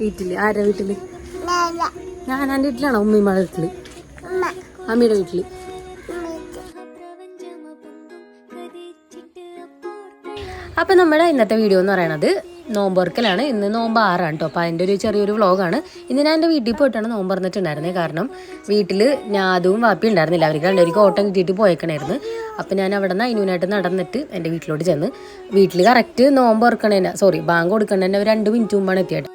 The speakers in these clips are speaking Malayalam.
വീട്ടില് ആരുടെ വീട്ടില്? ഞാൻ എൻ്റെ വീട്ടിലാണോ? ഉമ്മയുടെ വീട്ടില്, അമ്മയുടെ വീട്ടില്. അപ്പം നമ്മുടെ ഇന്നത്തെ വീഡിയോ എന്ന് പറയണത് നോമ്പൊർക്കലാണ്. ഇന്ന് നോമ്പ് 6 കേട്ടോ. അപ്പോൾ അതിൻ്റെ ഒരു ചെറിയൊരു വ്ളോഗാണ്. ഇന്ന് ഞാൻ എൻ്റെ വീട്ടിൽ പോയിട്ടാണ് നോമ്പ് തുറന്നിട്ടുണ്ടായിരുന്നത്. കാരണം വീട്ടിൽ ഞാതും വാപ്പി ഉണ്ടായിരുന്നില്ല, അവർക്ക് രണ്ടുപേർക്ക് ഓട്ടം കിട്ടിയിട്ട് പോയേക്കണായിരുന്നു. അപ്പോൾ ഞാൻ അവിടെ നിന്ന് അതിനായിട്ട് നടന്നിട്ട് എൻ്റെ വീട്ടിലോട്ട് ചെന്ന് വീട്ടിൽ കറക്റ്റ് നോമ്പ് ബാങ്ക് കൊടുക്കണേൻ്റെ ഒരു 2 മിനിറ്റ് മുമ്പാണ് എത്തിയത്.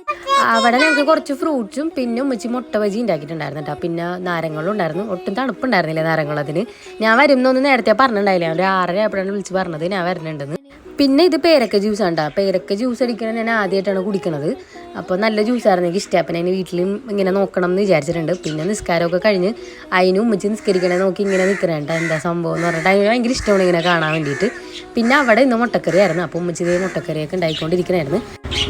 അവിടെ ഞങ്ങൾക്ക് കുറച്ച് ഫ്രൂട്ട്സും പിന്നെ ഉമ്മച്ചി മുട്ട ബജി ഉണ്ടാക്കിയിട്ടുണ്ടായിരുന്നു കേട്ടോ. പിന്നെ നാരങ്ങളും ഉണ്ടായിരുന്നു. ഒട്ടും തണുപ്പുണ്ടായിരുന്നില്ല നാരങ്ങളതിന്. ഞാൻ വരുന്നൊന്ന് നേരത്തെ പറഞ്ഞിട്ടുണ്ടായില്ല, ഒരു 6:30 ആയപ്പോഴാണ് വിളിച്ച് പറഞ്ഞത് ഞാൻ വരുന്നുണ്ടെന്ന്. പിന്നെ ഇത് പേരക്ക ജ്യൂസാണ് കേട്ടോ. പേരക്ക ജ്യൂസ് അടിക്കണത് ഞാൻ ആദ്യമായിട്ടാണ് കുടിക്കണത്. അപ്പോൾ നല്ല ജ്യൂസായിരുന്നു, എനിക്ക് ഇഷ്ടം. അപ്പം ഞാൻ വീട്ടിലും ഇങ്ങനെ നോക്കണം എന്ന് വിചാരിച്ചിട്ടുണ്ട്. പിന്നെ നിസ്കാരമൊക്കെ കഴിഞ്ഞ് അതിനും ഉമ്മച്ചി നിസ്കരിക്കണേ നോക്കി ഇങ്ങനെ നിൽക്കണേണ്ട എന്താ സംഭവം എന്ന് പറഞ്ഞിട്ട് അതിന് ഭയങ്കര ഇഷ്ടമാണ് ഇങ്ങനെ കാണാൻ വേണ്ടിയിട്ട്. പിന്നെ അവിടെ ഇന്ന് മുട്ടക്കറി ആയിരുന്നു. അപ്പോൾ ഉമ്മച്ചി ഇതേ മുട്ടക്കറിയൊക്കെ ഉണ്ടായിക്കൊണ്ടിരിക്കണായിരുന്നു.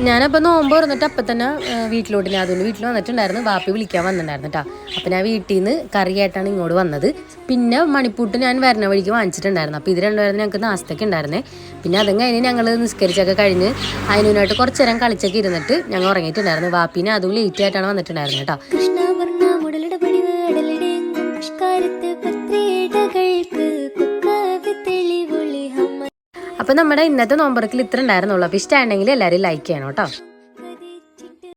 ഞാനപ്പോൾ നോമ്പ് തുറന്നിട്ട് അപ്പം തന്നെ വീട്ടിലോട്ട് ഞാൻ അതുകൊണ്ട് വീട്ടിൽ വന്നിട്ടുണ്ടായിരുന്നു. വാപ്പി വിളിക്കാൻ വന്നിട്ടുണ്ടായിരുന്നു കേട്ടോ. അപ്പോൾ ഞാൻ വീട്ടിൽ നിന്ന് കറിയായിട്ടാണ് ഇങ്ങോട്ട് വന്നത്. പിന്നെ മണിപ്പൂട്ട് ഞാൻ വരണ വഴിക്ക് വാങ്ങിച്ചിട്ടുണ്ടായിരുന്നു. അപ്പോൾ ഇത് രണ്ടുപേരും ഞങ്ങൾക്ക് നാസ്തയ്ക്ക് ഉണ്ടായിരുന്നേ. പിന്നെ അതും കഴിഞ്ഞ് ഞങ്ങൾ നിസ്കരിച്ചൊക്കെ കഴിഞ്ഞ് അതിനായിട്ട് കുറച്ച് നേരം കളിച്ചൊക്കെ ഇരുന്നിട്ട് ഞങ്ങൾ ഉറങ്ങിയിട്ടുണ്ടായിരുന്നു. വാപ്പിനെ അതും ലേറ്റ് ആയിട്ടാണ് വന്നിട്ടുണ്ടായിരുന്നു കേട്ടോ. അപ്പോൾ നമ്മുടെ ഇന്നത്തെ നോമ്പറക്കിൽ ഇത്ര ഉണ്ടായിരുന്നുള്ളൂ. അപ്പോൾ ഇഷ്ടമാണെങ്കിൽ എല്ലാവരും ലൈക്ക് ചെയ്യണം കേട്ടോ.